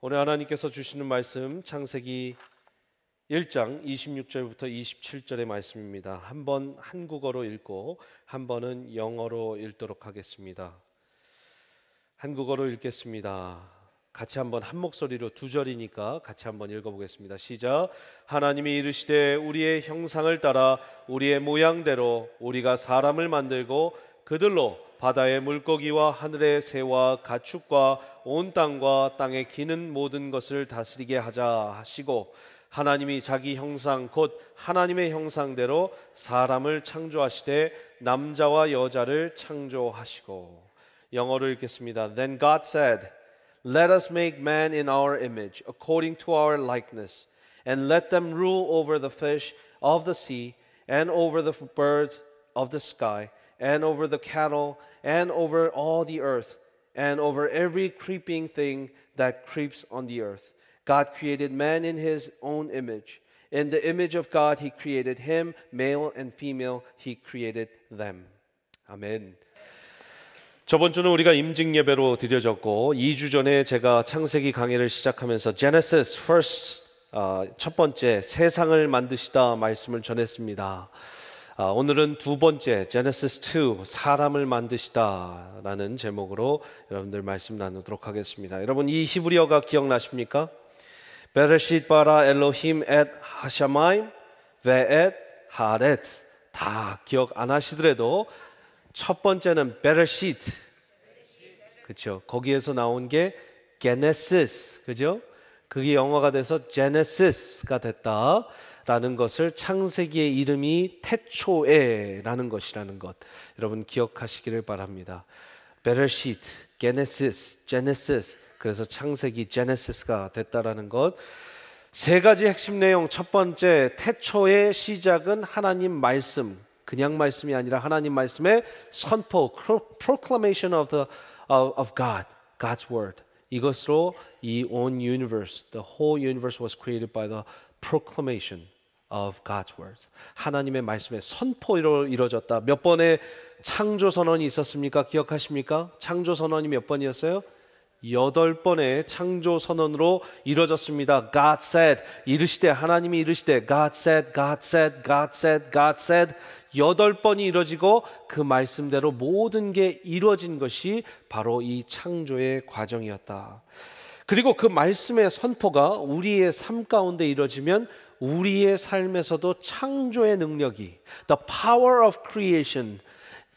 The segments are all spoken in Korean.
오늘 하나님께서 주시는 말씀 창세기 1장 26절부터 27절의 말씀입니다. 한 번 한국어로 읽고 한 번은 영어로 읽도록 하겠습니다. 한국어로 읽겠습니다. 같이 한번 한 목소리로 두 절이니까 같이 한번 읽어보겠습니다. 시작. 하나님이 이르시되 우리의 형상을 따라 우리의 모양대로 우리가 사람을 만들고 그들로 바다의 물고기와 하늘의 새와 가축과 온 땅과 땅에 기는 모든 것을 다스리게 하자 하시고, 하나님이 자기 형상 곧 하나님의 형상대로 사람을 창조하시되 남자와 여자를 창조하시고. 영어로 읽겠습니다. Then God said, Let us make man in our image, according to our likeness, and let them rule over the fish of the sea, and over the birds of the sky, and over the cattle, and over all the earth, and over every creeping thing that creeps on the earth. God created man in his own image. In the image of God he created him, male and female he created them. 아멘. 저번 주는 우리가 임직 예배로 드려졌고 2주 전에 제가 창세기 강의를 시작하면서 Genesis first, 첫 번째 세상을 만드시다 말씀을 전했습니다. 오늘은 두 번째 Genesis 2 사람을 만드시다 라는 제목으로 여러분들 말씀 나누도록 하겠습니다. 여러분 이 히브리어가 기억나십니까? 베레시트 바라 엘로힘 엣 하샤마임 베엣 하렛. 다 기억 안 하시더라도 첫 번째는 베레시트, 그렇죠? 거기에서 나온 게 게네시스, 그죠? 그게 영어가 돼서 제네시스가 됐다라는 것을, 창세기의 이름이 태초에라는 것이라는 것 여러분 기억하시기를 바랍니다. 베레시트, 게네시스, 제네시스, 그래서 창세기 제네시스가 됐다라는 것. 세 가지 핵심 내용. 첫 번째, 태초의 시작은 하나님 말씀, 그냥 말씀이 아니라 하나님 말씀의 선포, proclamation of God, God's word. 이것으로 이 on universe, the whole universe was created by the proclamation of God's words. 하나님의 말씀의 선포로 이루어졌다. 몇 번의 창조 선언이 있었습니까? 기억하십니까? 창조 선언이 몇 번이었어요? 8번의 창조 선언으로 이루어졌습니다. God said, 이르시되, 하나님이 이르시되, God said, God said, God said, God said. 8번이 이루어지고 그 말씀대로 모든 게 이루어진 것이 바로 이 창조의 과정이었다. 그리고 그 말씀의 선포가 우리의 삶 가운데 이루어지면 우리의 삶에서도 창조의 능력이, the power of creation,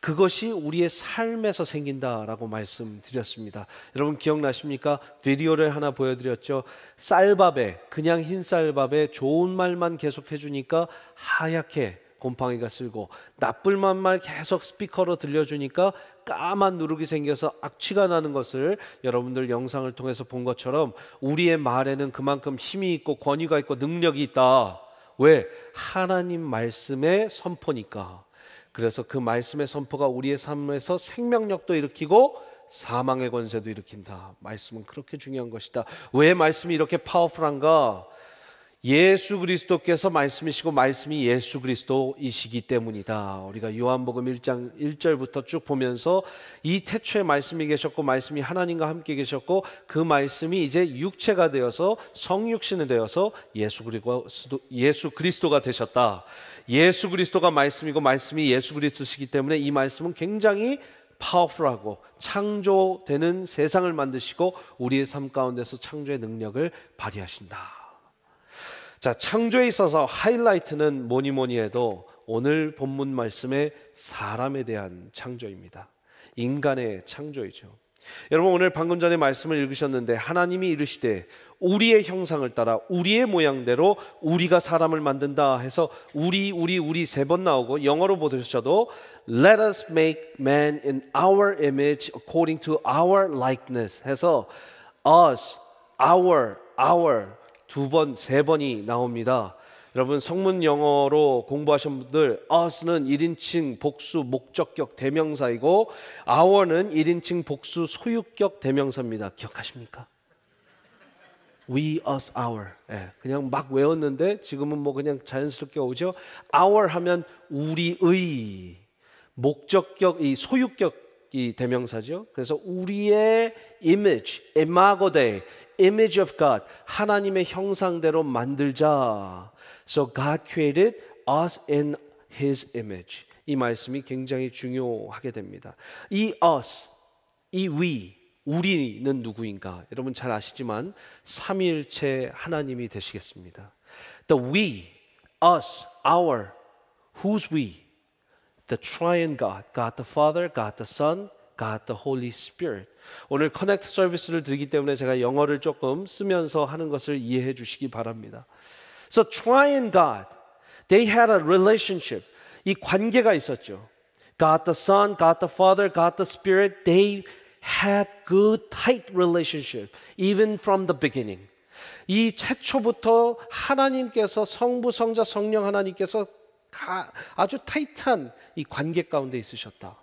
그것이 우리의 삶에서 생긴다라고 말씀드렸습니다. 여러분 기억나십니까? 비디오를 하나 보여드렸죠. 쌀밥에, 그냥 흰 쌀밥에 좋은 말만 계속 해주니까 하얗게 곰팡이가 쓸고, 나쁜 말 계속 스피커로 들려주니까 까만 누룩이 생겨서 악취가 나는 것을 여러분들 영상을 통해서 본 것처럼 우리의 말에는 그만큼 힘이 있고 권위가 있고 능력이 있다. 왜? 하나님 말씀의 선포니까. 그래서 그 말씀의 선포가 우리의 삶에서 생명력도 일으키고 사망의 권세도 일으킨다. 말씀은 그렇게 중요한 것이다. 왜 말씀이 이렇게 파워풀한가? 예수 그리스도께서 말씀이시고 말씀이 예수 그리스도이시기 때문이다. 우리가 요한복음 1장 1절부터 쭉 보면서 이 태초에 말씀이 계셨고 말씀이 하나님과 함께 계셨고 그 말씀이 이제 육체가 되어서 성육신이 되어서 예수 그리스도가 되셨다. 예수 그리스도가 말씀이고 말씀이 예수 그리스도시기 때문에 이 말씀은 굉장히 파워풀하고 창조되는 세상을 만드시고 우리의 삶 가운데서 창조의 능력을 발휘하신다. 자, 창조에 있어서 하이라이트는 뭐니 해도 오늘 본문 말씀의 사람에 대한 창조입니다. 인간의 창조이죠. 여러분 오늘 방금 전에 말씀을 읽으셨는데 하나님이 이르시되 우리의 형상을 따라 우리의 모양대로 우리가 사람을 만든다 해서 우리 3번 나오고, 영어로 보셔도 Let us make man in our image according to our likeness 해서 us, our 2번, 3번이 나옵니다. 여러분 성문 영어로 공부하신 분들 us는 1인칭 복수 목적격 대명사이고 our는 1인칭 복수 소유격 대명사입니다. 기억하십니까? We, us, our. 그냥 막 외웠는데 지금은 뭐 그냥 자연스럽게 오죠. Our 하면 우리의, 목적격, 이 소유격 이 대명사죠. 그래서 우리의 image, imago Dei, image of God. 하나님의 형상대로 만들자. So God created us in His image. 이 말씀이 굉장히 중요하게 됩니다. 이 us, 이 we, 우리는 누구인가? 여러분 잘 아시지만 삼위일체 하나님이 되시겠습니다. The we, us, our, who's we? The triune God, God the Father, God the Son, God the Holy Spirit. 오늘 커넥트 서비스를 드리기 때문에 제가 영어를 조금 쓰면서 하는 것을 이해해 주시기 바랍니다. So triune God, they had a relationship. 이 관계가 있었죠. God the Son, God the Father, God the Spirit, they had good tight relationship even from the beginning. 이 최초부터 하나님께서 성부, 성자, 성령 하나님께서 아주 타이트한 이 관계 가운데 있으셨다.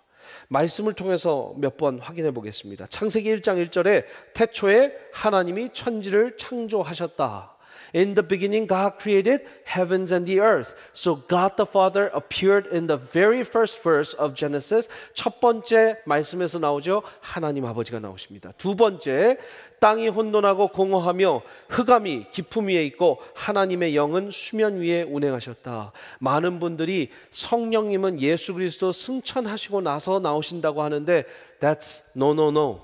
말씀을 통해서 몇 번 확인해 보겠습니다. 창세기 1장 1절에 태초에 하나님이 천지를 창조하셨다. In the beginning, God created heavens and the earth. So God the Father appeared in the very first verse of Genesis. 첫 번째 말씀에서 나오죠. 하나님 아버지가 나오십니다. 두 번째, 땅이 혼돈하고 공허하며 흑암이 깊음 위에 있고 하나님의 영은 수면 위에 운행하셨다. 많은 분들이 성령님은 예수 그리스도 승천하시고 나서 나오신다고 하는데 That's no.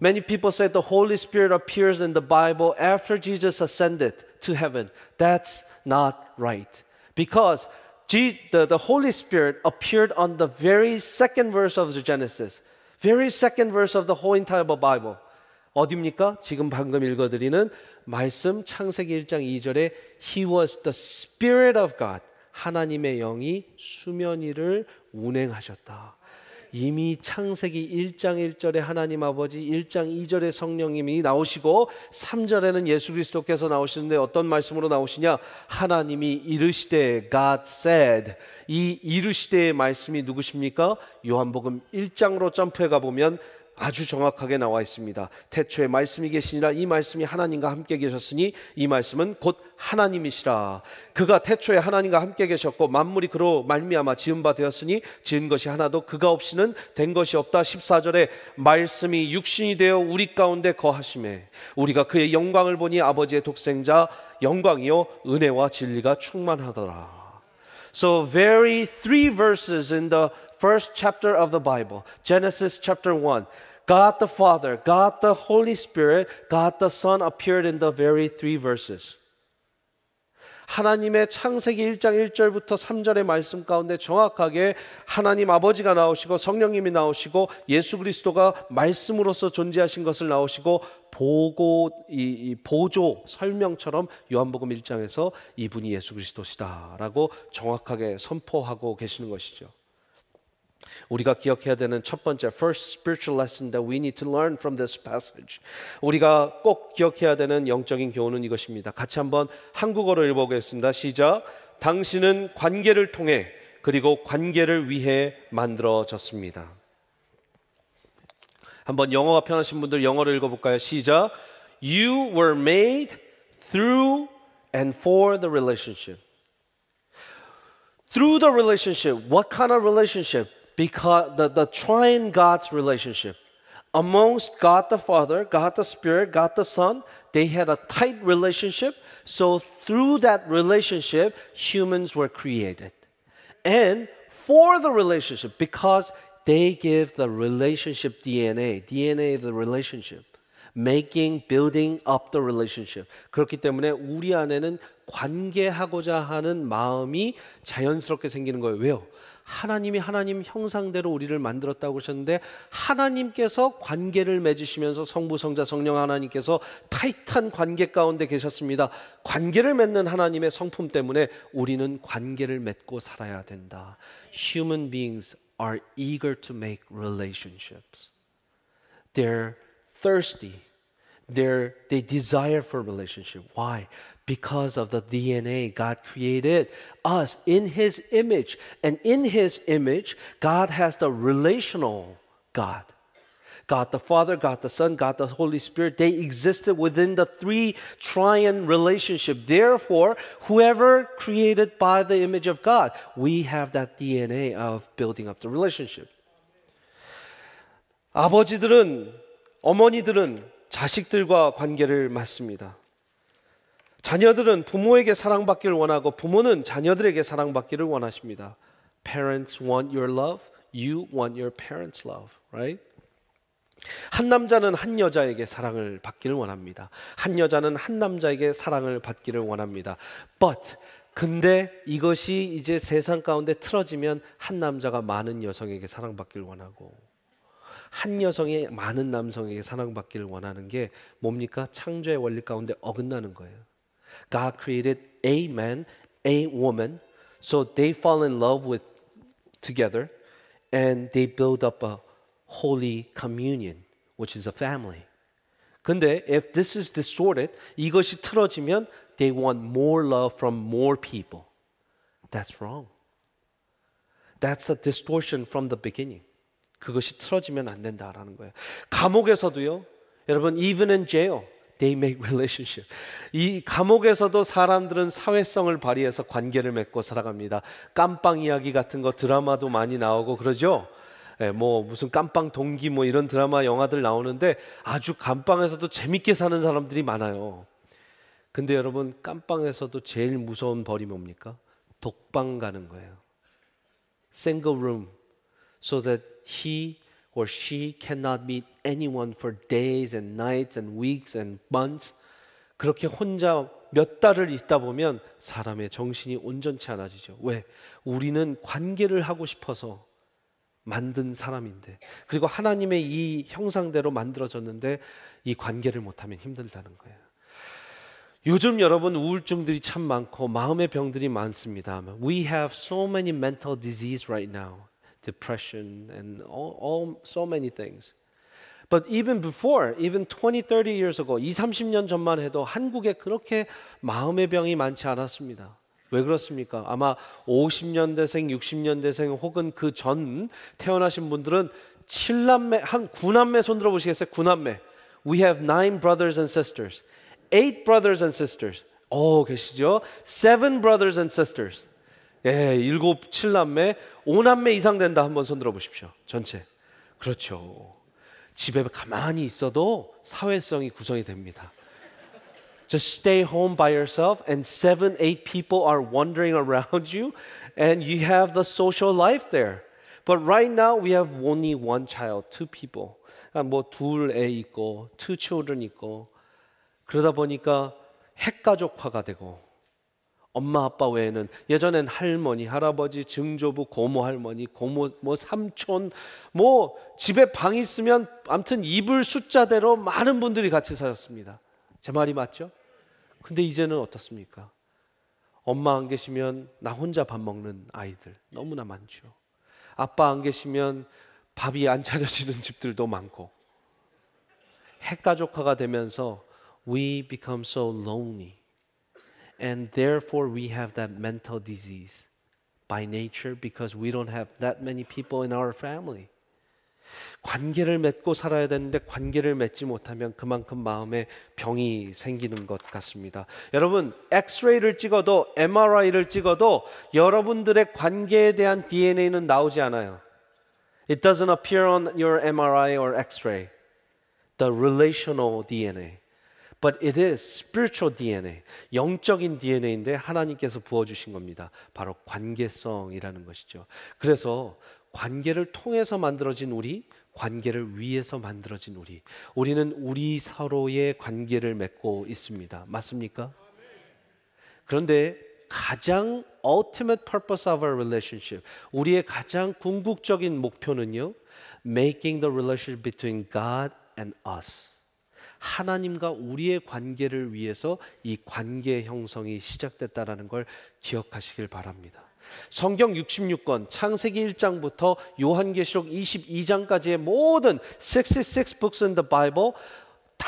Many people say the Holy Spirit appears in the Bible after Jesus ascended to heaven. That's not right. Because the Holy Spirit appeared on the very second verse of the Genesis. Very second verse of the whole entire Bible. 어디입니까? 지금 방금 읽어드리는 말씀 창세기 1장 2절에 He was the Spirit of God. 하나님의 영이 수면 위를 운행하셨다. 이미 창세기 1장 1절에 하나님 아버지, 1장 2절에 성령님이 나오시고 3절에는 예수 그리스도께서 나오시는데 어떤 말씀으로 나오시냐? 하나님이 이르시되 God said. 이 이르시되의 말씀이 누구십니까? 요한복음 1장으로 점프해 가보면 아주 정확하게 나와 있습니다. 태초에 말씀이 계시니라. 이 말씀이 하나님과 함께 계셨으니 이 말씀은 곧 하나님이시라. 그가 태초에 하나님과 함께 계셨고 만물이 그로 말미암아 지은 바 되었으니 지은 것이 하나도 그가 없이는 된 것이 없다. 14절에 말씀이 육신이 되어 우리 가운데 거하심에 우리가 그의 영광을 보니 아버지의 독생자 영광이요 은혜와 진리가 충만하더라. So very three verses in the first chapter of the Bible. Genesis chapter 1. God the Father, God the Holy Spirit, God the Son appeared in the very three verses. 하나님의 창세기 1장 1절부터 3절의 말씀 가운데 정확하게 하나님 아버지가 나오시고 성령님이 나오시고 예수 그리스도가 말씀으로서 존재하신 것을 나오시고 보조 설명처럼 요한복음 1장에서 이분이 예수 그리스도시다라고 정확하게 선포하고 계시는 것이죠. 우리가 기억해야 되는 첫 번째 first spiritual lesson that we need to learn from this passage. 우리가 꼭 기억해야 되는 영적인 교훈은 이것입니다. 같이 한번 한국어로 읽어보겠습니다. 시작. 당신은 관계를 통해 그리고 관계를 위해 만들어졌습니다. 한번 영어가 편하신 분들 영어로 읽어볼까요? 시작. You were made through and for the relationship. Through the relationship. What kind of relationship? Because the triune God's relationship. Amongst God the Father, God the Spirit, God the Son, they had a tight relationship. So through that relationship, humans were created. And for the relationship, because they give the relationship DNA of the relationship. Making, building up the relationship. 그렇기 때문에 우리 안에는 관계하고자 하는 마음이 자연스럽게 생기는 거예요. 왜요? 하나님이 하나님 형상대로 우리를 만들었다고 그러셨는데 하나님께서 관계를 맺으시면서 성부, 성자, 성령 하나님께서 타이트한 관계 가운데 계셨습니다. 관계를 맺는 하나님의 성품 때문에 우리는 관계를 맺고 살아야 된다. Human beings are eager to make relationships. They're thirsty. They desire for relationship. Why? Because of the DNA. God created us in His image. And in His image, God has the relational God. God the Father, God the Son, God the Holy Spirit. They existed within the three triune relationship. Therefore, whoever created by the image of God, we have that DNA of building up the relationship. 아버지들은 어머니들은 자식들과 관계를 맺습니다. 자녀들은 부모에게 사랑받기를 원하고 부모는 자녀들에게 사랑받기를 원하십니다. Parents want your love, you want your parents' love, right? 한 남자는 한 여자에게 사랑을 받기를 원합니다. 한 여자는 한 남자에게 사랑을 받기를 원합니다. 근데 이것이 이제 세상 가운데 틀어지면 한 남자가 많은 여성에게 사랑받기를 원하고 한 여성이 많은 남성에게 사랑받기를 원하는 게 뭡니까? 창조의 원리 가운데 어긋나는 거예요. God created a man, a woman, so they fall in love with together and they build up a holy communion, which is a family. 근데 if this is distorted, 이것이 틀어지면 they want more love from more people. That's wrong. That's a distortion from the beginning. 그것이 틀어지면 안 된다라는 거예요. 감옥에서도요. 여러분, even in jail, they make relationship. 이 감옥에서도 사람들은 사회성을 발휘해서 관계를 맺고 살아갑니다. 깜빵 이야기 같은 거 드라마도 많이 나오고 그러죠. 뭐 무슨 깜빵 동기 뭐 이런 드라마 영화들 나오는데 아주 감방에서도 재밌게 사는 사람들이 많아요. 근데 여러분, 깜빵에서도 제일 무서운 벌이 뭡니까? 독방 가는 거예요. Single room, so that he or she cannot meet anyone for days and nights and weeks and months. 그렇게 혼자 몇 달을 있다 보면 사람의 정신이 온전치 않아지죠. 왜? 우리는 관계를 하고 싶어서 만든 사람인데, 그리고 하나님의 이 형상대로 만들어졌는데 이 관계를 못하면 힘들다는 거예요. 요즘 여러분, 우울증들이 참 많고 마음의 병들이 많습니다. We have so many mental disease right now. Depression and so many things. But even before, even 20, 30 years ago, 20, 30년 전만 해도 한국에 그렇게 마음의 병이 많지 않았습니다. 왜 그렇습니까? 아마 50년대생, 60년대생 혹은 그 전 태어나신 분들은 7남매, 한 9남매 손 들어보시겠어요? 9남매. We have 9 brothers and sisters. 8 brothers and sisters. 계시죠? 7 brothers and sisters. 예, 7, 7남매, 5남매 이상 된다. 한번 손 들어보십시오. 전체. 그렇죠. 집에 가만히 있어도 사회성이 구성이 됩니다. Just stay home by yourself and 7, 8 people are wandering around you and you have the social life there. But right now we have only one child, 2 people. 뭐 둘 애 있고 2 children 있고, 그러다 보니까 핵가족화가 되고, 엄마 아빠 외에는 예전엔 할머니, 할아버지, 증조부, 고모 할머니, 고모 뭐 삼촌, 뭐 집에 방 있으면 아무튼 이불 숫자대로 많은 분들이 같이 사셨습니다. 제 말이 맞죠? 근데 이제는 어떻습니까? 엄마 안 계시면 나 혼자 밥 먹는 아이들 너무나 많죠. 아빠 안 계시면 밥이 안 차려지는 집들도 많고, 핵가족화가 되면서 we become so lonely. And therefore we have that mental disease by nature because we don't have that many people in our family. 관계를 맺고 살아야 되는데 관계를 맺지 못하면 그만큼 마음에 병이 생기는 것 같습니다. 여러분, 엑스레이를 찍어도 MRI를 찍어도 여러분들의 관계에 대한 DNA는 나오지 않아요. It doesn't appear on your MRI or X-ray. The relational DNA. But it is spiritual DNA. 영적인 DNA인데 하나님께서 부어주신 겁니다. 바로 관계성이라는 것이죠. 그래서 관계를 통해서 만들어진 우리, 관계를 위해서 만들어진 우리, 우리는 우리 서로의 관계를 맺고 있습니다. 맞습니까? 그런데 가장 ultimate purpose of our relationship, 우리의 가장 궁극적인 목표는요, making the relationship between God and us. 하나님과 우리의 관계를 위해서 이 관계 형성이 시작됐다라는 걸 기억하시길 바랍니다. 성경 66권, 창세기 1장부터 요한계시록 22장까지의 모든 66 books in the Bible 다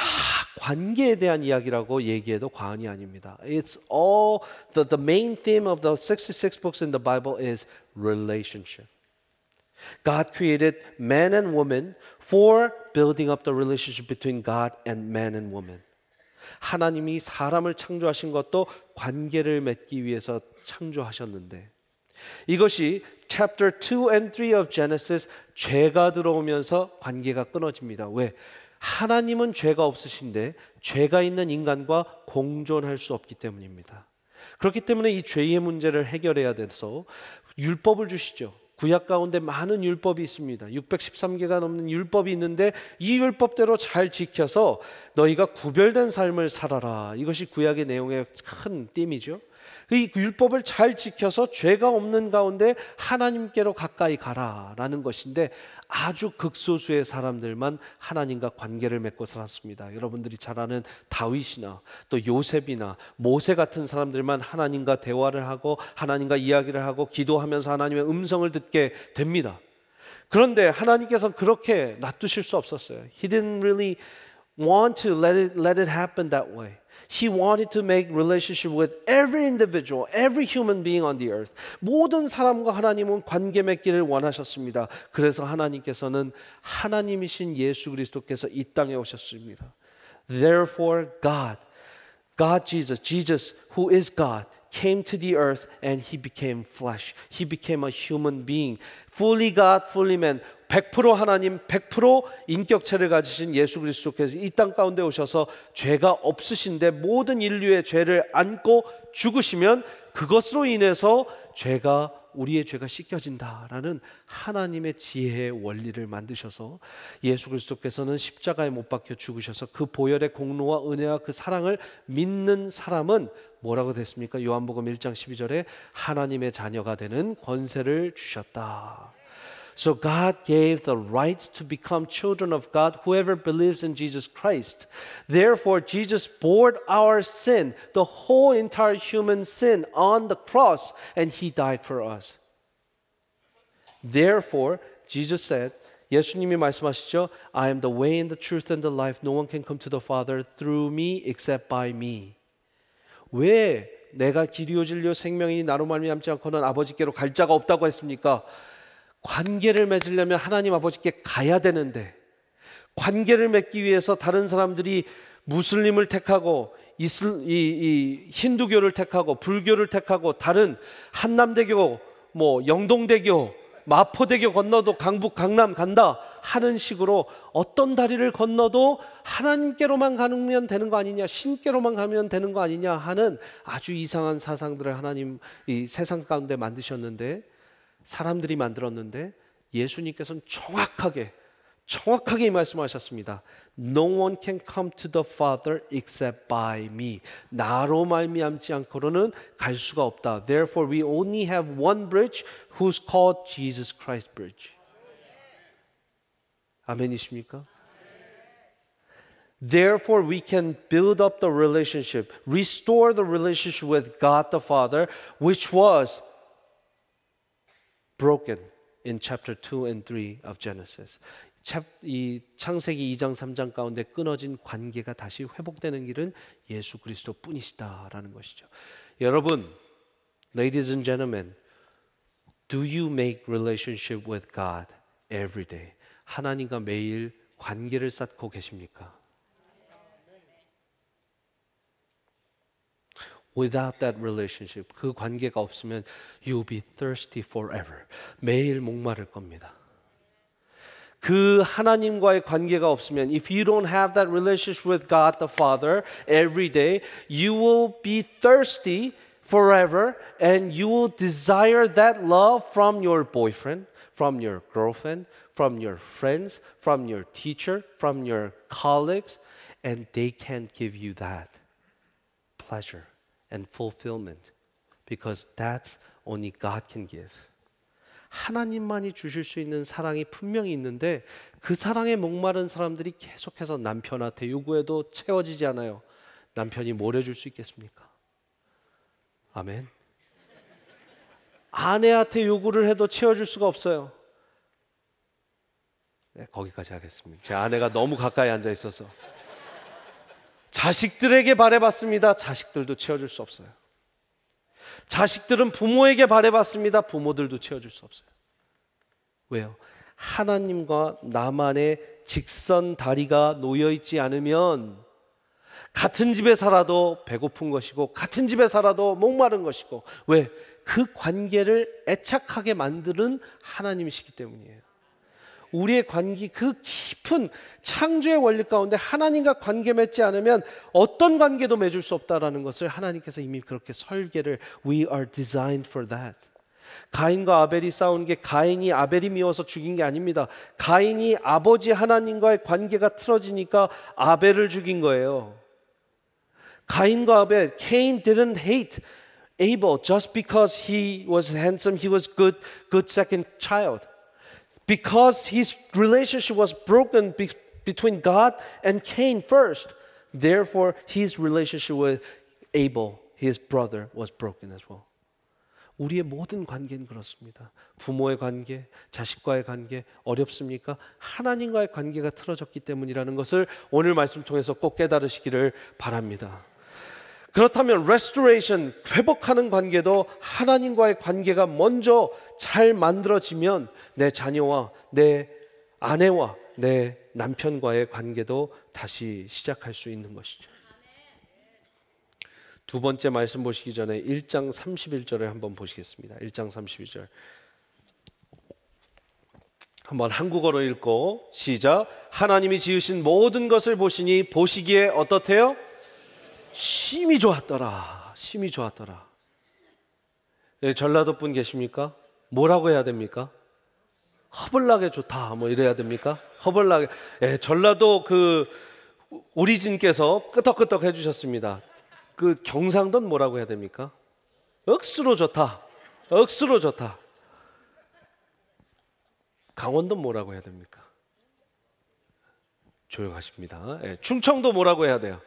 관계에 대한 이야기라고 얘기해도 과언이 아닙니다. It's all the main theme of the 66 books in the Bible is relationship. God created man and woman for building up the relationship between God and man and woman. 하나님이 사람을 창조하신 것도 관계를 맺기 위해서 창조하셨는데, 이것이 chapter 2 and 3 of Genesis, 죄가 들어오면서 관계가 끊어집니다. 왜? 하나님은 죄가 없으신데 죄가 있는 인간과 공존할 수 없기 때문입니다. 그렇기 때문에 이 죄의 문제를 해결해야 돼서 율법을 주시죠. 구약 가운데 많은 율법이 있습니다. 613개가 넘는 율법이 있는데 이 율법대로 잘 지켜서 너희가 구별된 삶을 살아라. 이것이 구약의 내용의 큰 띠이죠. 이 율법을 잘 지켜서 죄가 없는 가운데 하나님께로 가까이 가라라는 것인데 아주 극소수의 사람들만 하나님과 관계를 맺고 살았습니다. 여러분들이 잘 아는 다윗이나 또 요셉이나 모세 같은 사람들만 하나님과 대화를 하고 하나님과 이야기를 하고 기도하면서 하나님의 음성을 듣게 됩니다. 그런데 하나님께서는 그렇게 놔두실 수 없었어요. He didn't really want to let it happen that way. He wanted to make relationship with every individual, every human being on the earth. 모든 사람과 하나님은 관계 맺기를 원하셨습니다. 그래서 하나님께서는 하나님이신 예수 그리스도께서 이 땅에 오셨습니다. Therefore God Jesus who is God came to the earth and he became flesh. He became a human being. Fully God, fully man. 100% 하나님, 100% 인격체를 가지신 예수 그리스도께서 이 땅 가운데 오셔서 죄가 없으신데 모든 인류의 죄를 안고 죽으시면 그것으로 인해서 우리의 죄가 씻겨진다라는 하나님의 지혜의 원리를 만드셔서 예수 그리스도께서는 십자가에 못 박혀 죽으셔서 그 보혈의 공로와 은혜와 그 사랑을 믿는 사람은 뭐라고 됐습니까? 요한복음 1장 12절에 하나님의 자녀가 되는 권세를 주셨다. So God gave the rights to become children of God, whoever believes in Jesus Christ. Therefore, Jesus bore our sin, the whole entire human sin on the cross, and He died for us. Therefore, Jesus said, 예수님이 말씀하시죠. I am the way and the truth and the life. No one can come to the Father through me except by me. 왜 내가 길이요 진리요 생명이니 나로 말미암지 않고는 아버지께로 갈 자가 없다고 했습니까? 관계를 맺으려면 하나님 아버지께 가야 되는데 관계를 맺기 위해서 다른 사람들이 무슬림을 택하고 이 힌두교를 택하고 불교를 택하고 다른 한남대교, 영동대교, 마포대교 건너도 강북, 강남 간다 하는 식으로 어떤 다리를 건너도 하나님께로만 가면 되는 거 아니냐, 신께로만 가면 되는 거 아니냐 하는 아주 이상한 사상들을 하나님 이 세상 가운데 만드셨는데 사람들이 만들었는데 예수님께서는 정확하게 이 말씀하셨습니다. No one can come to the Father except by me. 나로 말미암지 않고는 갈 수가 없다. Therefore we only have one bridge who's called Jesus Christ Bridge. 아멘이십니까? Therefore we can build up the relationship, restore the relationship with God the Father, which was broken in chapter 2 and 3 of Genesis. 이 창세기 2장 3장 가운데 끊어진 관계가 다시 회복되는 길은 예수 그리스도 뿐이시다라는 것이죠. 여러분, ladies and gentlemen, do you make relationship with God every day? 하나님과 매일 관계를 쌓고 계십니까? Without that relationship, 그 관계가 없으면 you'll be thirsty forever. 매일 목마를 겁니다. 그 하나님과의 관계가 없으면 if you don't have that relationship with God the Father every day, you will be thirsty forever and you will desire that love from your boyfriend, from your girlfriend, from your friends, from your teacher, from your colleagues, and they can't give you that pleasure and fulfillment because that's only God can give. 하나님만이 주실 수 있는 사랑이 분명히 있는데 그 사랑에 목마른 사람들이 계속해서 남편한테 요구해도 채워지지 않아요. 남편이 뭘 해줄 수 있겠습니까? 아멘. 아내한테 요구를 해도 채워줄 수가 없어요. 네, 거기까지 하겠습니다. 제 아내가 너무 가까이 앉아 있어서. 자식들에게 바라봤습니다. 자식들도 채워줄 수 없어요. 자식들은 부모에게 바라봤습니다. 부모들도 채워줄 수 없어요. 왜요? 하나님과 나만의 직선 다리가 놓여있지 않으면 같은 집에 살아도 배고픈 것이고 같은 집에 살아도 목마른 것이고 왜? 그 관계를 애착하게 만드는 하나님이시기 때문이에요. 우리의 관계, 그 깊은 창조의 원리 가운데 하나님과 관계 맺지 않으면 어떤 관계도 맺을 수 없다라는 것을 하나님께서 이미 그렇게 설계를, We are designed for that. 가인과 아벨이 싸운 게 가인이 아벨이 미워서 죽인 게 아닙니다. 가인이 아버지 하나님과의 관계가 틀어지니까 아벨을 죽인 거예요. 가인과 아벨, Cain didn't hate Abel just because he was handsome, he was good second child. Because his relationship was broken between God and Cain first. Therefore, his relationship with Abel, his brother, was broken as well. 우리의 모든 관계는 그렇습니다. 부모의 관계, 자식과의 관계 어렵습니까? 하나님과의 관계가 틀어졌기 때문이라는 것을 오늘 말씀 통해서 꼭 깨달으시기를 바랍니다. 그렇다면 restoration, 회복하는 관계도 하나님과의 관계가 먼저 잘 만들어지면 내 자녀와 내 아내와 내 남편과의 관계도 다시 시작할 수 있는 것이죠. 두 번째 말씀 보시기 전에 1장 31절을 한번 보시겠습니다. 1장 31절 한번 한국어로 읽고 시작. 하나님이 지으신 모든 것을 보시니 보시기에 어떻대요? 심히 좋았더라. 심히 좋았더라. 예, 전라도 분 계십니까? 뭐라고 해야 됩니까? 허벌나게 좋다 뭐 이래야 됩니까? 허벌나게. 예, 전라도 그 오리진께서 끄덕끄덕 해주셨습니다. 그 경상도는 뭐라고 해야 됩니까? 억수로 좋다. 억수로 좋다. 강원도 뭐라고 해야 됩니까? 조용하십니다. 예, 충청도 뭐라고 해야 돼요?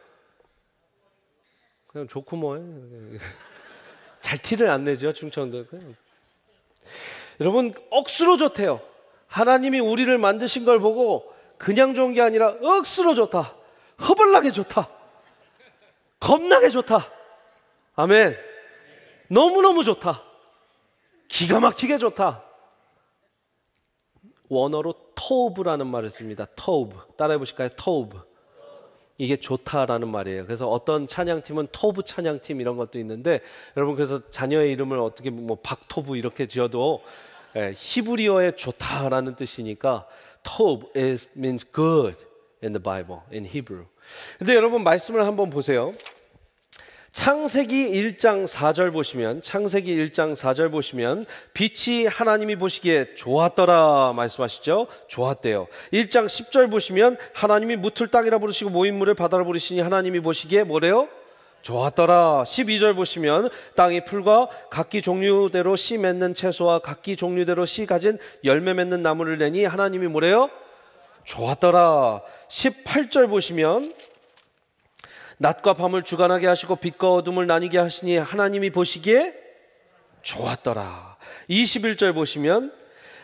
그냥 좋고 뭐해. 잘 티를 안 내죠, 충청도. 여러분, 억수로 좋대요. 하나님이 우리를 만드신 걸 보고 그냥 좋은 게 아니라 억수로 좋다. 허벌나게 좋다. 겁나게 좋다. 아멘. 너무너무 좋다. 기가 막히게 좋다. 원어로 토브라는 말을 씁니다. 토브. 따라해 보실까요? 토브. 이게 좋다라는 말이에요. 그래서 어떤 찬양팀은 토브 찬양팀 이런 것도 있는데, 여러분 그래서 자녀의 이름을 어떻게 뭐 박토브 이렇게 지어도 히브리어의 좋다라는 뜻이니까 토브 means good in the Bible, in Hebrew. 근데 여러분 말씀을 한번 보세요. 창세기 1장 4절 보시면, 창세기 1장 4절 보시면 빛이 하나님이 보시기에 좋았더라 말씀하시죠. 좋았대요. 1장 10절 보시면 하나님이 무틀 땅이라 부르시고 모인물을 바다라 부르시니 하나님이 보시기에 뭐래요? 좋았더라. 12절 보시면 땅이 풀과 각기 종류대로 씨 맺는 채소와 각기 종류대로 씨 가진 열매 맺는 나무를 내니 하나님이 뭐래요? 좋았더라. 18절 보시면 낮과 밤을 주관하게 하시고 빛과 어둠을 나뉘게 하시니 하나님이 보시기에 좋았더라. 21절 보시면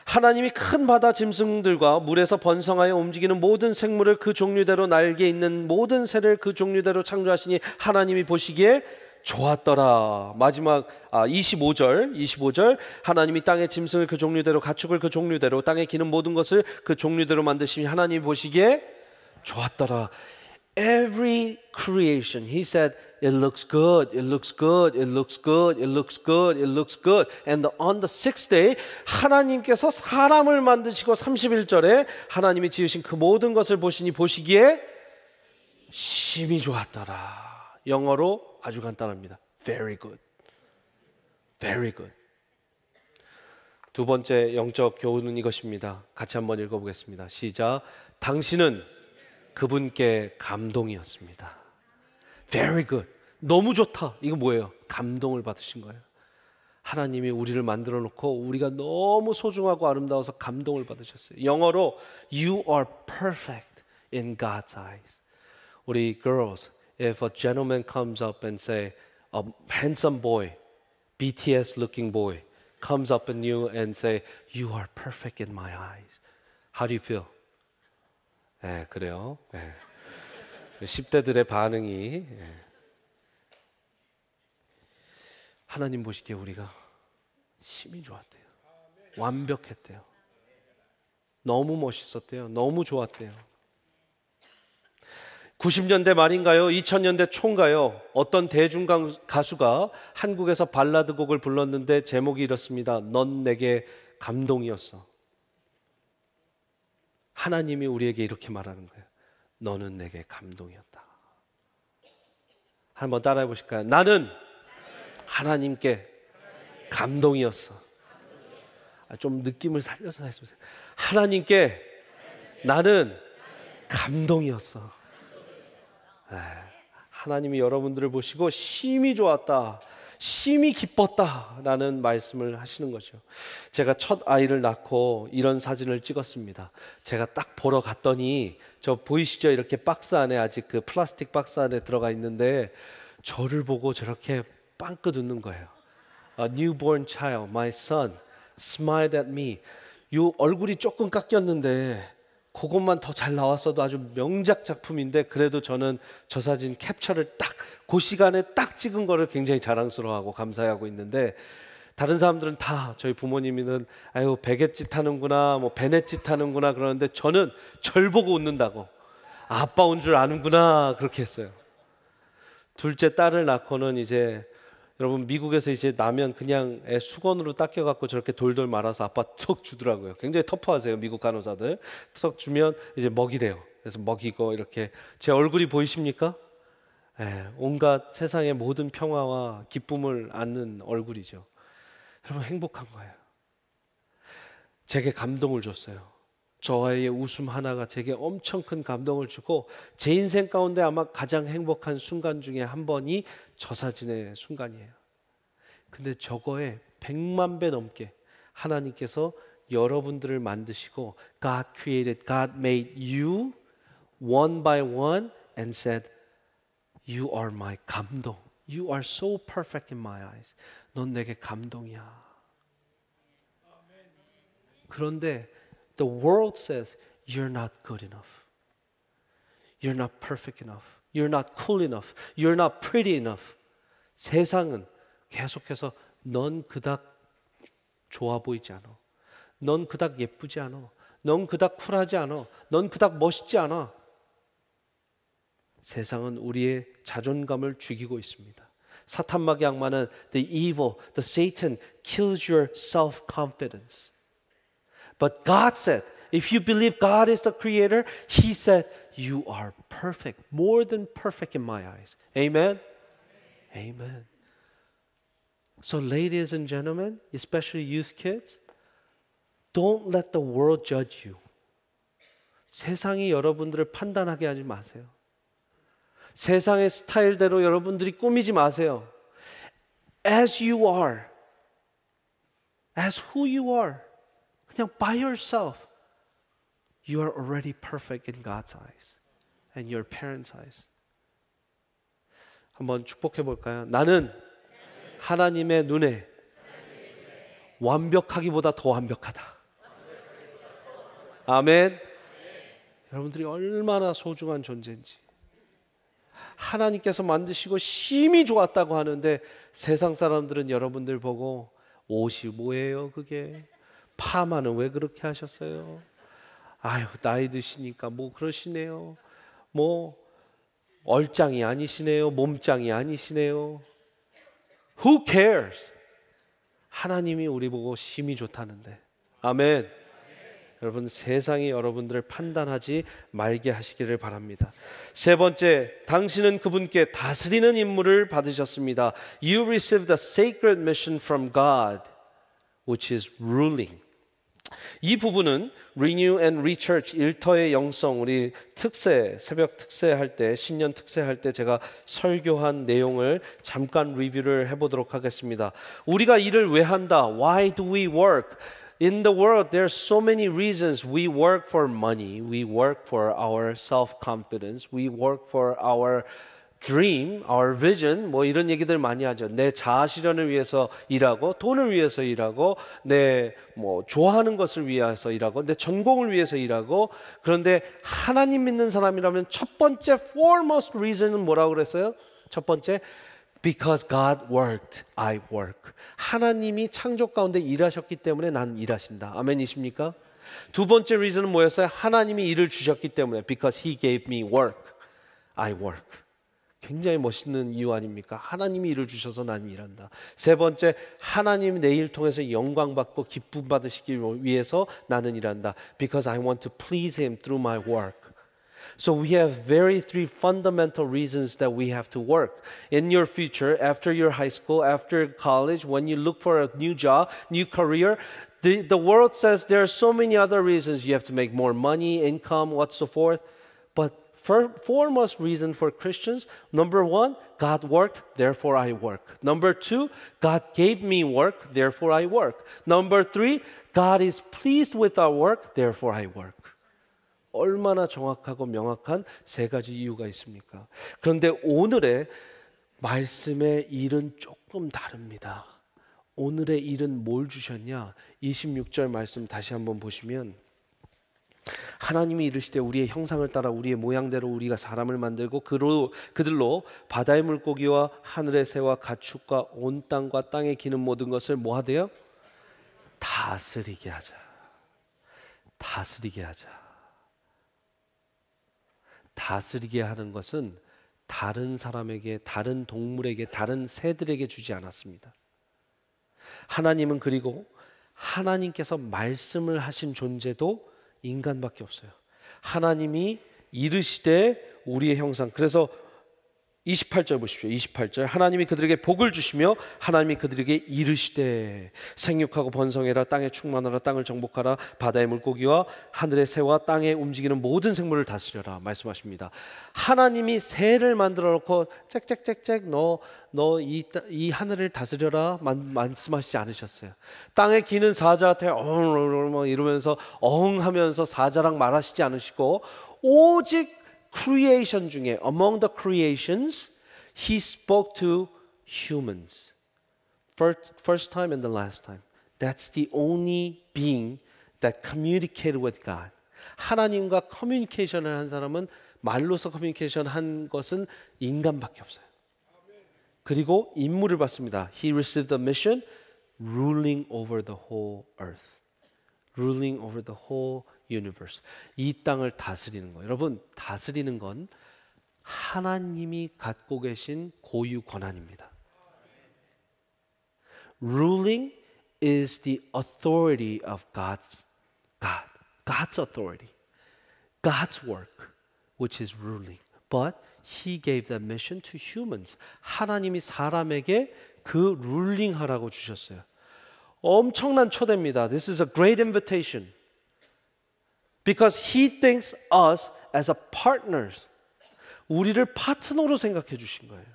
하나님이 큰 바다 짐승들과 물에서 번성하여 움직이는 모든 생물을 그 종류대로 날개 있는 모든 새를 그 종류대로 창조하시니 하나님이 보시기에 좋았더라. 마지막 25절 하나님이 땅의 짐승을 그 종류대로 가축을 그 종류대로 땅에 기는 모든 것을 그 종류대로 만드시니 하나님이 보시기에 좋았더라. Every creation, he said, it looks good, it looks good, it looks good, it looks good, it looks good. And on the sixth day, 하나님께서 사람을 만드시고 31절에 하나님이 지으신 그 모든 것을 보시니 보시기에 심히 좋았더라. 영어로 아주 간단합니다. Very good, very good. 두 번째 영적 교훈은 이것입니다. 같이 한번 읽어보겠습니다. 시작. 당신은 그분께 감동이었습니다. Very good. 너무 좋다. 이거 뭐예요? 감동을 받으신 거예요. 하나님이 우리를 만들어 놓고 우리가 너무 소중하고 아름다워서 감동을 받으셨어요. 영어로 You are perfect in God's eyes. 우리 girls, if a gentleman comes up and say, a handsome boy, BTS looking boy comes up in you and say, You are perfect in my eyes. How do you feel? 네, 그래요. 네. 10대들의 반응이 하나님 보시기에 우리가 심히 좋았대요. 완벽했대요. 너무 멋있었대요. 너무 좋았대요. 90년대 말인가요? 2000년대 초인가요? 어떤 대중 가수가 한국에서 발라드 곡을 불렀는데 제목이 이렇습니다. 넌 내게 감동이었어. 하나님이 우리에게 이렇게 말하는 거예요. 너는 내게 감동이었다. 한번 따라해 보실까요? 나는 하나님께 감동이었어. 좀 느낌을 살려서 해주세요. 하나님께 나는 감동이었어. 하나님이 여러분들을 보시고 심히 좋았다, 심히 기뻤다 라는 말씀을 하시는 거죠. 제가 첫 아이를 낳고 이런 사진을 찍었습니다. 제가 딱 보러 갔더니 저 보이시죠? 이렇게 박스 안에, 아직 그 플라스틱 박스 안에 들어가 있는데 저를 보고 저렇게 빵긋 웃는 거예요. A newborn child, my son, smiled at me. 요 얼굴이 조금 깎였는데 그것만 더 잘 나왔어도 아주 명작 작품인데, 그래도 저는 저 사진 캡처를 딱 그 시간에 딱 찍은 거를 굉장히 자랑스러워하고 감사해하고 있는데, 다른 사람들은 다 저희 부모님은 아유 베갯짓 하는구나, 뭐 베넷짓 하는구나 그러는데, 저는 절 보고 웃는다고, 아빠 온 줄 아는구나 그렇게 했어요. 둘째 딸을 낳고는 이제 여러분, 미국에서 이제 나면 그냥 애 수건으로 닦여갖고 저렇게 돌돌 말아서 아빠 턱 주더라고요. 굉장히 터프하세요, 미국 간호사들. 턱 주면 이제 먹이래요. 그래서 먹이고, 이렇게 제 얼굴이 보이십니까? 온갖 세상의 모든 평화와 기쁨을 안는 얼굴이죠. 여러분, 행복한 거예요. 제게 감동을 줬어요. 저와의 웃음 하나가 제게 엄청 큰 감동을 주고, 제 인생 가운데 아마 가장 행복한 순간 중에 한 번이 저 사진의 순간이에요. 근데 저거에 100만 배 넘게 하나님께서 여러분들을 만드시고, God created, God made you one by one and said, You are my 감동. You are so perfect in my eyes. 넌 내게 감동이야. 그런데 the world says you're not good enough. You're not perfect enough. You're not cool enough. You're not pretty enough. 세상은 계속해서 넌 그닥 좋아 보이지 않아. 넌 그닥 예쁘지 않아. 넌 그닥 쿨하지 않아. 넌 그닥 멋있지 않아. 세상은 우리의 자존감을 죽이고 있습니다. 사탄마귀 악마는 the evil, the Satan kills your self-confidence. But God said, if you believe God is the creator, He said, you are perfect, more than perfect in my eyes. Amen? Amen. So ladies and gentlemen, especially youth kids, don't let the world judge you. 세상이 여러분들을 판단하게 하지 마세요. 세상의 스타일대로 여러분들이 꾸미지 마세요. As you are, as who you are, 그냥 by yourself, you are already perfect in God's eyes and your parents' eyes. 한번 축복해 볼까요? 나는 하나님의 눈에 완벽하기보다 더 완벽하다. 아멘. 여러분들이 얼마나 소중한 존재인지. 하나님께서 만드시고 심히 좋았다고 하는데, 세상 사람들은 여러분들 보고 옷이 뭐예요 그게? 파마는 왜 그렇게 하셨어요? 아유 나이 드시니까 뭐 그러시네요. 뭐 얼짱이 아니시네요. 몸짱이 아니시네요. Who cares? 하나님이 우리 보고 심히 좋다는데. 아멘. 여러분, 세상이 여러분들을 판단하지 말게 하시기를 바랍니다. 세 번째, 당신은 그분께 다스리는 임무를 받으셨습니다. You received a sacred mission from God, which is ruling. 이 부분은 Renew and Rechurch 일터의 영성, 우리 특세, 새벽 특세 할 때, 신년 특세 할 때 제가 설교한 내용을 잠깐 리뷰를 해보도록 하겠습니다. 우리가 일을 왜 한다? Why do we work? In the world, there are so many reasons. We work for money. We work for our self-confidence. We work for our dream, our vision. 뭐 이런 얘기들 많이 하죠. 내 자아 실현을 위해서 일하고, 돈을 위해서 일하고, 내 뭐 좋아하는 것을 위해서 일하고, 내 전공을 위해서 일하고. 그런데 하나님 믿는 사람이라면 첫 번째 foremost reason은 뭐라고 그랬어요? 첫 번째, Because God worked, I work. 하나님이 창조 가운데 일하셨기 때문에 나는 일하신다. 아멘이십니까? 두 번째 reason은 뭐였어요? 하나님이 일을 주셨기 때문에 Because He gave me work, I work. 굉장히 멋있는 이유 아닙니까? 하나님이 일을 주셔서 나는 일한다. 세 번째, 하나님 내 일 통해서 영광 받고 기쁨 받으시기 위해서 나는 일한다. Because I want to please Him through my work. So we have three fundamental reasons that we have to work. In your future, after your high school, after college, when you look for a new job, new career, the world says there are so many other reasons. You have to make more money, income, what so forth. But foremost reason for Christians, number one, God worked, therefore I work. Number two, God gave me work, therefore I work. Number three, God is pleased with our work, therefore I work. 얼마나 정확하고 명확한 세 가지 이유가 있습니까? 그런데 오늘의 말씀의 일은 조금 다릅니다. 오늘의 일은 뭘 주셨냐? 26절 말씀 다시 한번 보시면 하나님이 이르시되 우리의 형상을 따라 우리의 모양대로 우리가 사람을 만들고 그들로 바다의 물고기와 하늘의 새와 가축과 온 땅과 땅에 기는 모든 것을 뭐 하대요? 다스리게 하자. 다스리게 하자. 다스리게 하는 것은 다른 사람에게, 다른 동물에게, 다른 새들에게 주지 않았습니다. 하나님은 그리고 하나님께서 말씀을 하신 존재도 인간밖에 없어요. 하나님이 이르시되 우리의 형상. 그래서 28절 보십시오. 28절 하나님이 그들에게 복을 주시며 하나님이 그들에게 이르시되 생육하고 번성해라 땅에 충만하라 땅을 정복하라 바다의 물고기와 하늘의 새와 땅에 움직이는 모든 생물을 다스려라 말씀하십니다. 하나님이 새를 만들어 놓고 짹짹짹짹 너 이 하늘을 다스려라 말씀하시지 않으셨어요. 땅에 기는 사자한테 엉 이러면서 엉하면서 사자랑 말하시지 않으시고 오직 creation 중에 among the creations he spoke to humans first time and the last time. That's the only being that communicated with God. 하나님과 커뮤니케이션을 한 사람은 말로서 커뮤니케이션 한 것은 인간밖에 없어요. 그리고 임무를 받습니다. He received the mission ruling over the whole earth. ruling over the whole universe. 이 땅을 다스리는 거. 여러분, 다스리는 건 하나님이 갖고 계신 고유 권한입니다. Ruling is the authority of God's authority. God's work, which is ruling. But He gave that mission to humans. 하나님이 사람에게 그 룰링 하라고 주셨어요. 엄청난 초대입니다. This is a great invitation. Because He thinks us as a partners. 우리를 파트너로 생각해 주신 거예요.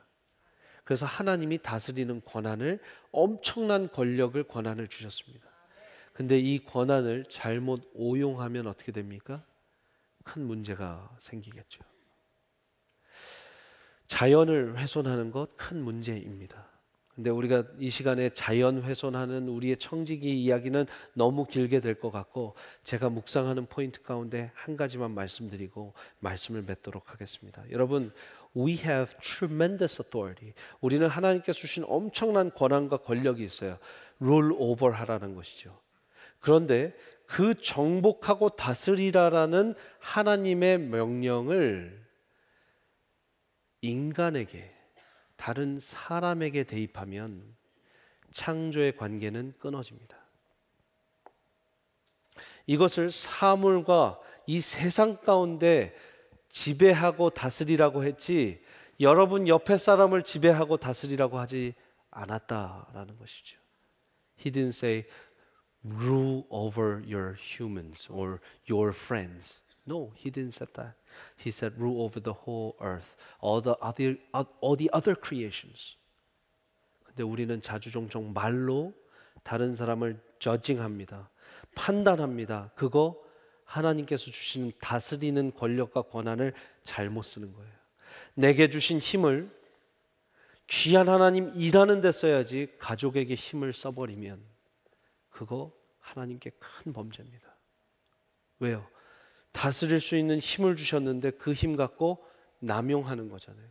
그래서 하나님이 다스리는 권한을, 엄청난 권한을 주셨습니다. 근데 이 권한을 잘못 오용하면 어떻게 됩니까? 큰 문제가 생기겠죠. 자연을 훼손하는 것 큰 문제입니다. 근데 우리가 이 시간에 자연 훼손하는 우리의 청지기 이야기는 너무 길게 될 것 같고 제가 묵상하는 포인트 가운데 한 가지만 말씀드리고 말씀을 맺도록 하겠습니다. 여러분, we have tremendous authority. 우리는 하나님께서 주신 엄청난 권한과 권력이 있어요. rule over 하라는 것이죠. 그런데 그 정복하고 다스리라라는 하나님의 명령을 인간에게, 다른 사람에게 대입하면 창조의 관계는 끊어집니다. 이것을 사물과 이 세상 가운데 지배하고 다스리라고 했지 여러분 옆에 사람을 지배하고 다스리라고 하지 않았다라는 것이죠. He didn't say rule over your humans or your friends. No, he didn't say that. He said rule over the whole earth, all the other creations. 근데 우리는 자주종종 말로 다른 사람을 저징합니다. 판단합니다. 그거 하나님께서 주시는 다스리는 권력과 권한을 잘못 쓰는 거예요. 내게 주신 힘을 귀한 하나님 일하는 데 써야지 가족에게 힘을 써버리면 그거 하나님께 큰 범죄입니다. 왜요? 다스릴 수 있는 힘을 주셨는데 그 힘 갖고 남용하는 거잖아요.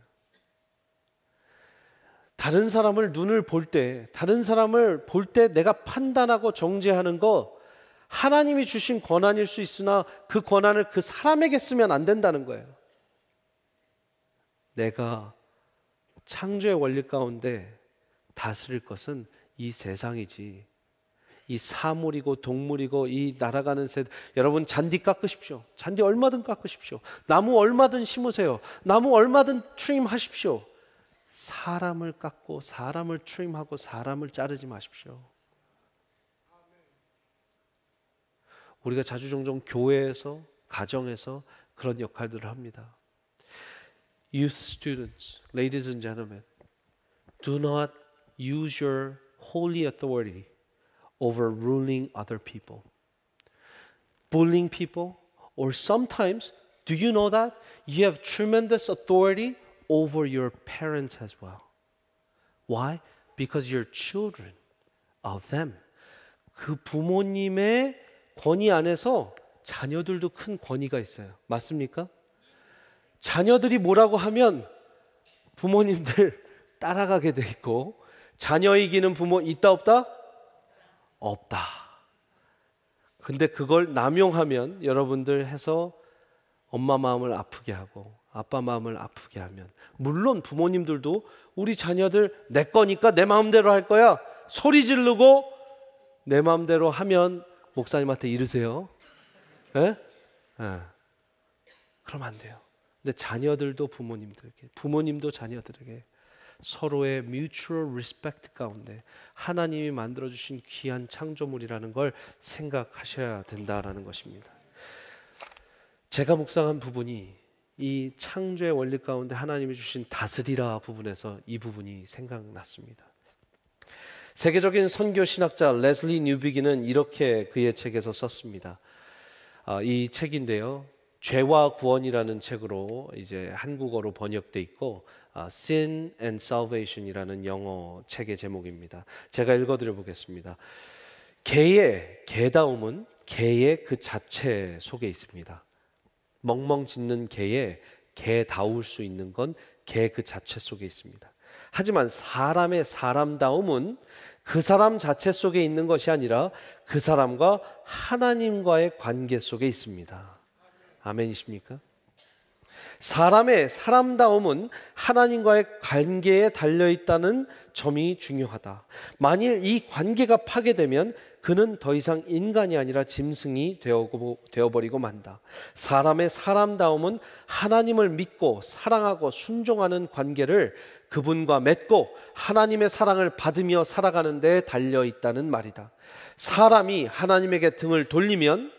다른 사람을 눈을 볼 때, 다른 사람을 볼 때 내가 판단하고 정죄하는 거 하나님이 주신 권한일 수 있으나 그 권한을 그 사람에게 쓰면 안 된다는 거예요. 내가 창조의 원리 가운데 다스릴 것은 이 세상이지, 이 사물이고 동물이고 이 날아가는 새. 여러분, 잔디 깎으십시오. 잔디 얼마든 깎으십시오. 나무 얼마든 심으세요. 나무 얼마든 트림하십시오. 사람을 깎고 사람을 트림하고 사람을 자르지 마십시오. 우리가 자주 종종 교회에서, 가정에서 그런 역할들을 합니다. Youth students, ladies and gentlemen, do not use your holy authority over ruling other people, bullying people, or sometimes, do you know that you have tremendous authority over your parents as well? Why? Because you're children of them. 그 부모님의 권위 안에서 자녀들도 큰 권위가 있어요. 맞습니까? 자녀들이 뭐라고 하면 부모님들 따라가게 돼 있고, 자녀 이기는 부모 있다 없다? 없다. 근데 그걸 남용하면, 여러분들 해서 엄마 마음을 아프게 하고 아빠 마음을 아프게 하면, 물론 부모님들도 우리 자녀들 내 거니까 내 마음대로 할 거야 소리 지르고 내 마음대로 하면 목사님한테 이르세요. 예? 예. 그러면 안 돼요. 근데 자녀들도 부모님들에게, 부모님도 자녀들에게 서로의 mutual respect 가운데 하나님이 만들어주신 귀한 창조물이라는 걸 생각하셔야 된다라는 것입니다. 제가 묵상한 부분이 이 창조의 원리 가운데 하나님이 주신 다스리라 부분에서 이 부분이 생각났습니다. 세계적인 선교 신학자 레슬리 뉴비기는 이렇게 그의 책에서 썼습니다. 이 책인데요, 죄와 구원이라는 책으로 이제 한국어로 번역돼 있고, Sin and Salvation이라는 영어 책의 제목입니다. 제가 읽어드려 보겠습니다. 개의 개다움은 개의 그 자체 속에 있습니다. 멍멍 짖는 개의 개다울 수 있는 건 개 그 자체 속에 있습니다. 하지만 사람의 사람다움은 그 사람 자체 속에 있는 것이 아니라 그 사람과 하나님과의 관계 속에 있습니다. 아멘이십니까? 사람의 사람다움은 하나님과의 관계에 달려있다는 점이 중요하다. 만일 이 관계가 파괴되면 그는 더 이상 인간이 아니라 짐승이 되어버리고 만다. 사람의 사람다움은 하나님을 믿고 사랑하고 순종하는 관계를 그분과 맺고 하나님의 사랑을 받으며 살아가는 데 달려있다는 말이다. 사람이 하나님에게 등을 돌리면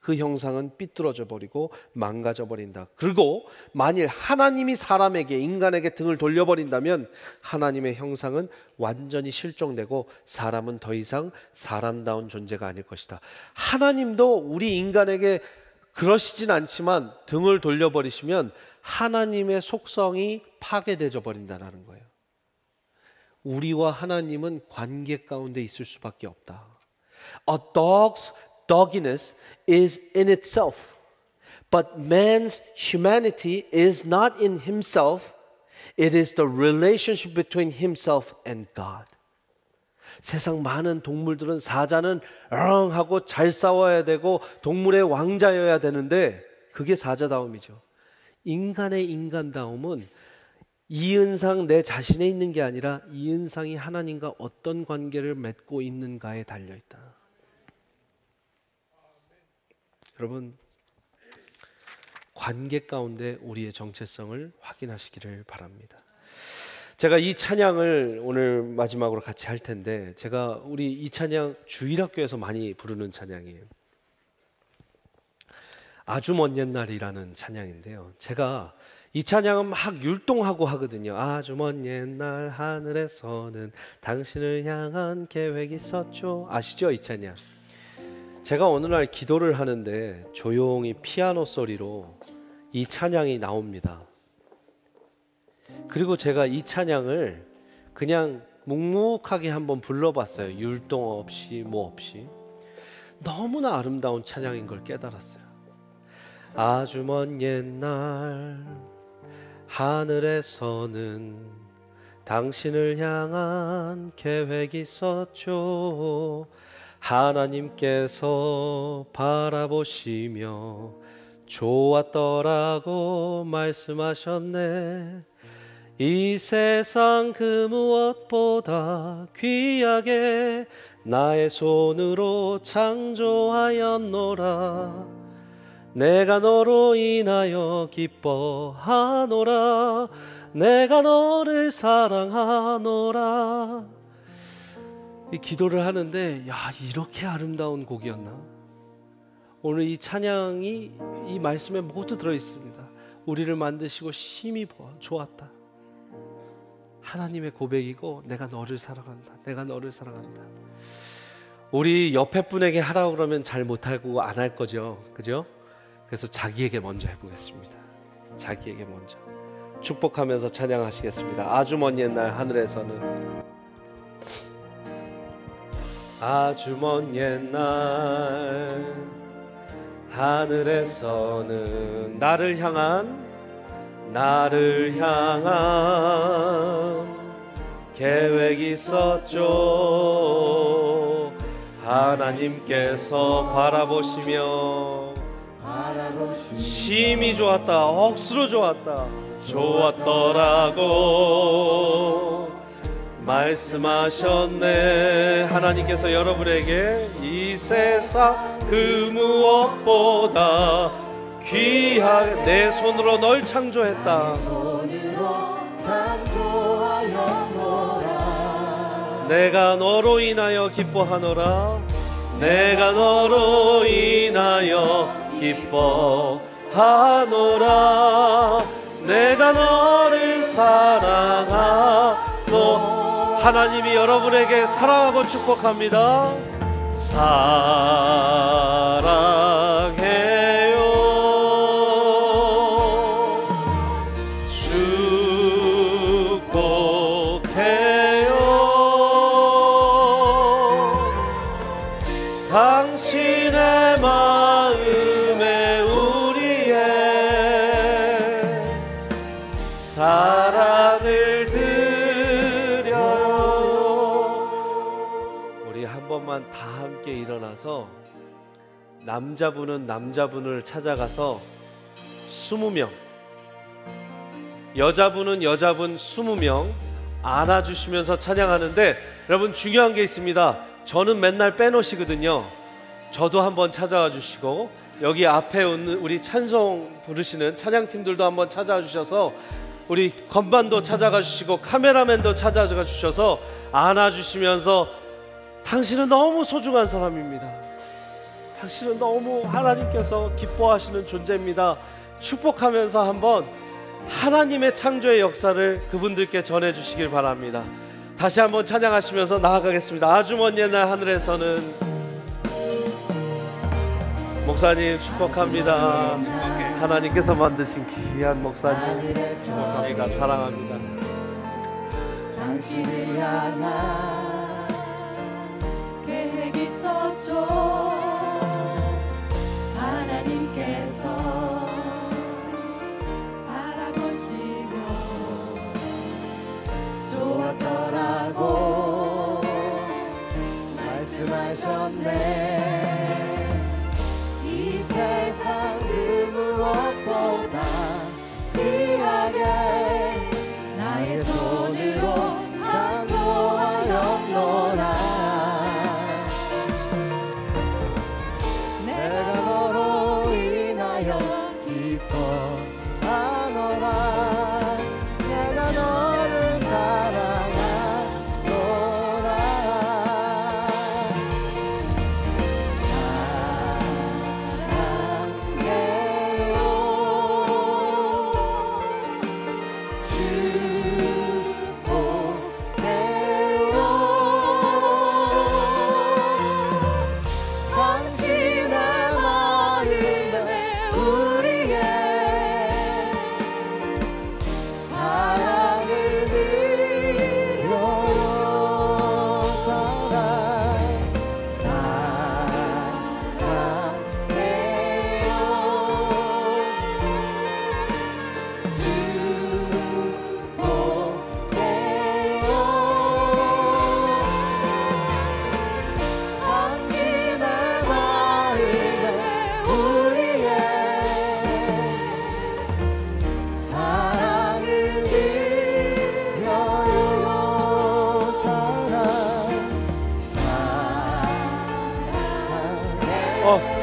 그 형상은 삐뚤어져 버리고 망가져 버린다. 그리고 만일 하나님이 사람에게, 인간에게 등을 돌려버린다면 하나님의 형상은 완전히 실종되고 사람은 더 이상 사람다운 존재가 아닐 것이다. 하나님도 우리 인간에게 그러시진 않지만 등을 돌려버리시면 하나님의 속성이 파괴되어 버린다는 거예요. 우리와 하나님은 관계 가운데 있을 수밖에 없다. A dog's dogginess is in itself, but man's humanity is not in himself. It is the relationship between himself and God. 세상 많은 동물들은, 사자는 하고 잘 싸워야 되고 동물의 왕자여야 되는데 그게 사자다움이죠. 인간의 인간다움은 이은상 내 자신에 있는 게 아니라 이은상이 하나님과 어떤 관계를 맺고 있는가에 달려있다. 여러분, 관계 가운데 우리의 정체성을 확인하시기를 바랍니다. 제가 이 찬양을 오늘 마지막으로 같이 할 텐데, 제가 우리 이 찬양 주일학교에서 많이 부르는 찬양이에요. 아주 먼 옛날이라는 찬양인데요, 제가 이 찬양은 막 율동하고 하거든요. 아주 먼 옛날 하늘에서는 당신을 향한 계획이 있었죠. 아시죠, 이 찬양? 제가 어느 날 기도를 하는데 조용히 피아노 소리로 이 찬양이 나옵니다. 그리고 제가 이 찬양을 그냥 묵묵하게 한번 불러봤어요. 율동 없이 뭐 없이. 너무나 아름다운 찬양인 걸 깨달았어요. 아주 먼 옛날 하늘에서는 당신을 향한 계획이 있었죠. 하나님께서 바라보시며 좋았더라고 말씀하셨네. 이 세상 그 무엇보다 귀하게 나의 손으로 창조하였노라. 내가 너로 인하여 기뻐하노라. 내가 너를 사랑하노라. 이 기도를 하는데 이렇게 아름다운 곡이었나? 오늘 이 찬양이 이 말씀에 모두 들어있습니다. 우리를 만드시고 심히 좋았다. 하나님의 고백이고 내가 너를 사랑한다. 내가 너를 사랑한다. 우리 옆에 분에게 하라고 그러면 잘 못하고 안 할 거죠. 그죠? 그래서 자기에게 먼저 해보겠습니다. 자기에게 먼저 축복하면서 찬양하시겠습니다. 아주 먼 옛날 하늘에서는, 아주 먼 옛날 하늘에서는 나를 향한 계획이 있었죠. 하나님께서 바라보시며 심히 좋았다. 억수로 좋았더라고 말씀하셨네. 하나님께서 여러분에게 이 세상 그 무엇보다 귀하게 내 손으로 널 창조했다. 내가 너로 인하여 기뻐하노라. 내가 너로 인하여 기뻐하노라. 내가 너를 사랑하노. 하나님이 여러분에게 사랑하고 축복합니다. 사랑해요. 축복해요. 당신의 마음에 우리의 사랑을 드려요. 우리 한 번만 다 함께 일어나서 남자분은 남자분을 찾아가서 20명, 여자분은 여자분 20명 안아주시면서 찬양하는데, 여러분 중요한 게 있습니다. 저는 맨날 빼놓으시거든요. 저도 한번 찾아와 주시고, 여기 앞에 우리 찬송 부르시는 찬양팀들도 한번 찾아와 주셔서, 우리 건반도 찾아가 주시고 카메라맨도 찾아가 주셔서 안아주시면서, 당신은 너무 소중한 사람입니다. 당신은 너무 하나님께서 기뻐하시는 존재입니다. 축복하면서 한번 하나님의 창조의 역사를 그분들께 전해주시길 바랍니다. 다시 한번 찬양하시면서 나아가겠습니다. 아주 먼 옛날 하늘에서는. 목사님 축복합니다. 하나님께서 만드신 귀한 목사님, 저희가 사랑합니다. 당신을 향한 계획이 있었죠. 하나님께서 바라보시며 좋았더라고 말씀하셨네. 이 세상 그 무엇보다 귀하게 나의 손으로 창조하였노라. 내가 너로 인하여 기뻐하노라. 내가 너를 사랑하노라.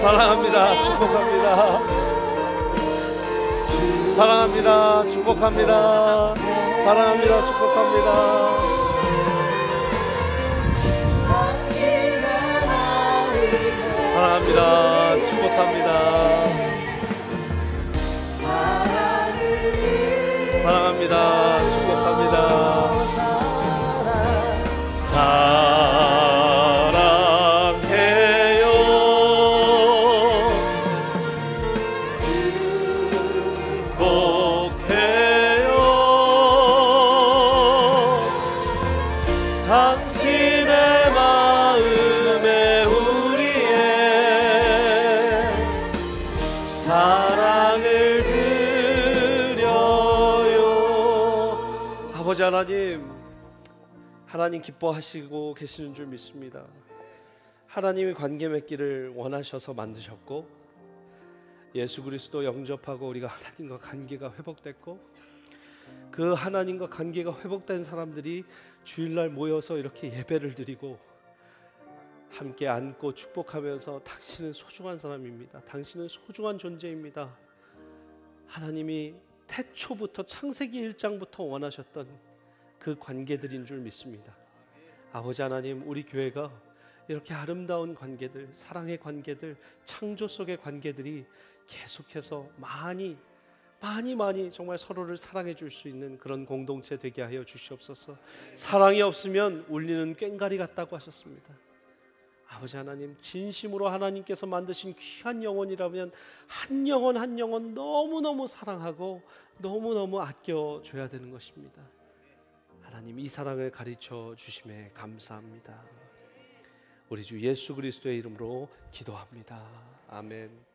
사랑합니다. 축복합니다. 사랑합니다. 축복합니다. 사랑합니다. 축복합니다. 사랑합니다. 축복합니다. 사랑합니다. 축복합니다. 사랑해요. 축복해요. 당신의 마음에 우리의 사랑을 드려요. 아버지 하나님 기뻐하시고 계시는 줄 믿습니다. 하나님이 관계 맺기를 원하셔서 만드셨고, 예수 그리스도 영접하고 우리가 하나님과 관계가 회복됐고, 그 하나님과 관계가 회복된 사람들이 주일날 모여서 이렇게 예배를 드리고 함께 안고 축복하면서 당신은 소중한 사람입니다. 당신은 소중한 존재입니다. 하나님이 태초부터 창세기 1장부터 원하셨던 그 관계들인 줄 믿습니다. 아버지 하나님, 우리 교회가 이렇게 아름다운 관계들, 사랑의 관계들, 창조 속의 관계들이 계속해서 많이 정말 서로를 사랑해 줄 수 있는 그런 공동체 되게 하여 주시옵소서. 사랑이 없으면 울리는 꽹과리 같다고 하셨습니다. 아버지 하나님, 진심으로 하나님께서 만드신 귀한 영혼이라면 한 영혼 한 영혼 너무너무 사랑하고 너무너무 아껴줘야 되는 것입니다. 하나님, 이 사랑을 가르쳐 주심에 감사합니다. 우리 주 예수 그리스도의 이름으로 기도합니다. 아멘.